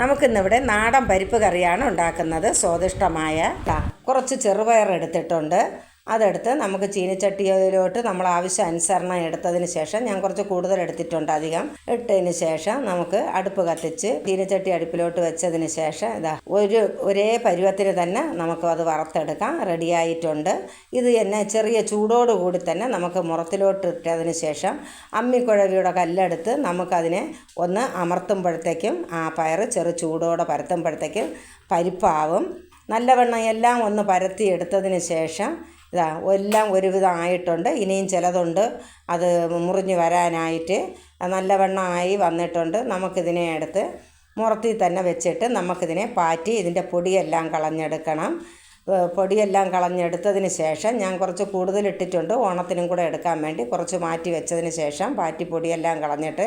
നമുക്കിന്നിവിടെ നാടൻ പരിപ്പ് കറിയാണ് ഉണ്ടാക്കുന്നത്. സ്വാദിഷ്ടമായ കുറച്ച് ചെറുപയർ എടുത്തിട്ടുണ്ട്. അതെടുത്ത് നമുക്ക് ചീനിച്ചട്ടിയിലോട്ട് നമ്മൾ ആവശ്യാനുസരണം എടുത്തതിന് ശേഷം, ഞാൻ കുറച്ച് കൂടുതൽ എടുത്തിട്ടുണ്ട്, അധികം ഇട്ടതിന് ശേഷം നമുക്ക് അടുപ്പ് കത്തിച്ച് ചീനിച്ചട്ടി അടുപ്പിലോട്ട് വെച്ചതിന് ശേഷം ഒരേ പരുവത്തിന് തന്നെ നമുക്ക് അത് വറുത്തെടുക്കാം. റെഡിയായിട്ടുണ്ട്. ഇത് തന്നെ ചെറിയ ചൂടോടുകൂടി തന്നെ നമുക്ക് മുറത്തിലോട്ട് ഇട്ടതിന് ശേഷം അമ്മിക്കുഴവിയുടെ കല്ലെടുത്ത് നമുക്കതിനെ ഒന്ന് അമർത്തുമ്പോഴത്തേക്കും ആ പയർ ചെറു ചൂടോടെ പരത്തുമ്പോഴത്തേക്കും പരിപ്പാവും. നല്ലവണ്ണം എല്ലാം ഒന്ന് പരത്തി എടുത്തതിന് ശേഷം എല്ലാം ഒരുവിധം ആയിട്ടുണ്ട്. ഇനിയും ചിലതുണ്ട് അത് മുറിഞ്ഞ് വരാനായിട്ട്. നല്ലവണ്ണം ആയി വന്നിട്ടുണ്ട്. നമുക്കിതിനെ എടുത്ത് മുറത്തിൽ തന്നെ വെച്ചിട്ട് നമുക്കിതിനെ പാറ്റി ഇതിൻ്റെ പൊടിയെല്ലാം കളഞ്ഞെടുക്കണം. പൊടിയെല്ലാം കളഞ്ഞെടുത്തതിന് ശേഷം ഞാൻ കുറച്ച് കൂടുതൽ ഇട്ടിട്ടുണ്ട്. ഓണത്തിനും കൂടെ എടുക്കാൻ വേണ്ടി കുറച്ച് മാറ്റി വെച്ചതിന് ശേഷം പാറ്റി പൊടിയെല്ലാം കളഞ്ഞിട്ട്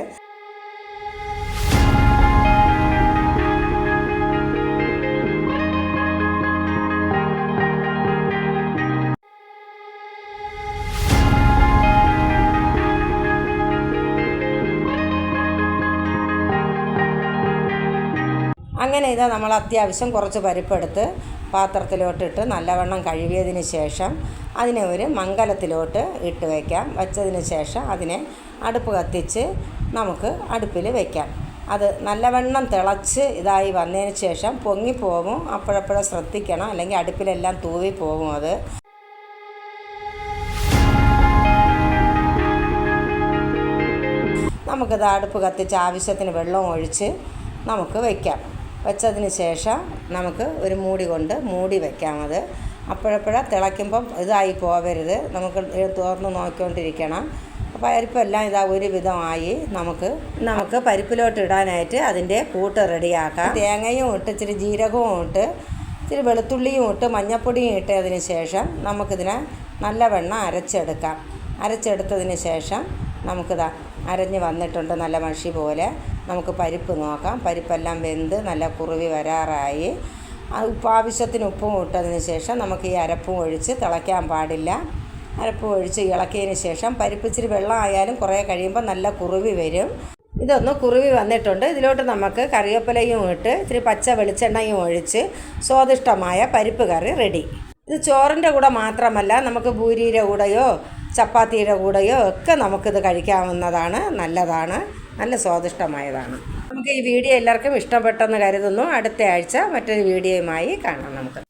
അങ്ങനെ നമ്മൾ അത്യാവശ്യം കുറച്ച് പരിപ്പെടുത്ത് പാത്രത്തിലോട്ടിട്ട് നല്ലവണ്ണം കഴുകിയതിന് ശേഷം അതിനെ ഒരു മങ്കലത്തിലോട്ട് ഇട്ട് വയ്ക്കാം. വച്ചതിന് ശേഷം അതിനെ അടുപ്പ് കത്തിച്ച് നമുക്ക് അടുപ്പിൽ വയ്ക്കാം. അത് നല്ലവണ്ണം തിളച്ച് ഇതായി വന്നതിന് ശേഷം പൊങ്ങിപ്പോകും. അപ്പോഴപ്പോഴും ശ്രദ്ധിക്കണം, അല്ലെങ്കിൽ അടുപ്പിലെല്ലാം തൂവി പോകും. അത് നമുക്കിത് അടുപ്പ് കത്തിച്ച് ആവശ്യത്തിന് വെള്ളം ഒഴിച്ച് നമുക്ക് വയ്ക്കാം. വെച്ചതിന് ശേഷം നമുക്ക് ഒരു മൂടി കൊണ്ട് മൂടി വയ്ക്കാം. അത് അപ്പോഴപ്പോഴും തിളയ്ക്കുമ്പം ഇതായി പോവരുത്. നമുക്ക് തുറന്ന് നോക്കിക്കൊണ്ടിരിക്കണം. പരിപ്പെല്ലാം ഒരു വിധമായി നമുക്ക് പരിപ്പിലോട്ട് ഇടാനായിട്ട് അതിൻ്റെ കൂട്ട് റെഡിയാക്കാം. തേങ്ങയും ഇട്ട് ഇച്ചിരി ജീരകവും ഇട്ട് ഇച്ചിരി വെളുത്തുള്ളിയും ഇട്ട് മഞ്ഞൾപ്പൊടിയും ഇട്ടതിന് ശേഷം നമുക്കിതിനെ നല്ലവണ്ണം അരച്ചെടുക്കാം. അരച്ചെടുത്തതിന് ശേഷം അരഞ്ഞ് വന്നിട്ടുണ്ട് നല്ല മഷി പോലെ. നമുക്ക് പരിപ്പ് നോക്കാം. പരിപ്പെല്ലാം വെന്ത് നല്ല കുറുവി വരാറായി. ആവശ്യത്തിന് ഉപ്പും ഇട്ടതിന് ശേഷം നമുക്ക് ഈ അരപ്പും ഒഴിച്ച് തിളയ്ക്കാൻ പാടില്ല. അരപ്പും ഒഴിച്ച് ഇളക്കിയതിന് ശേഷം പരിപ്പ് ഇച്ചിരി വെള്ളം ആയാലും കുറേ കഴിയുമ്പോൾ നല്ല കുറുവി വരും. ഇതൊന്ന് കുറുവി വന്നിട്ടുണ്ട്. ഇതിലോട്ട് നമുക്ക് കറിവേപ്പിലയും ഇട്ട് ഇത്തിരി പച്ച വെളിച്ചെണ്ണയും ഒഴിച്ച് സ്വാദിഷ്ടമായ പരിപ്പ് കറി റെഡി. ഇത് ചോറിൻ്റെ കൂടെ മാത്രമല്ല, നമുക്ക് പൂരിയുടെ കൂടെയോ ചപ്പാത്തിയുടെ കൂടെയോ ഒക്കെ നമുക്കിത് കഴിക്കാവുന്നതാണ്. നല്ലതാണ്, നല്ല സ്വാദിഷ്ടമായതാണ്. നമുക്ക് ഈ വീഡിയോ എല്ലാവർക്കും ഇഷ്ടപ്പെട്ടെന്ന് കരുതുന്നു. അടുത്ത ആഴ്ച മറ്റൊരു വീഡിയോയുമായി കാണാം നമുക്ക്.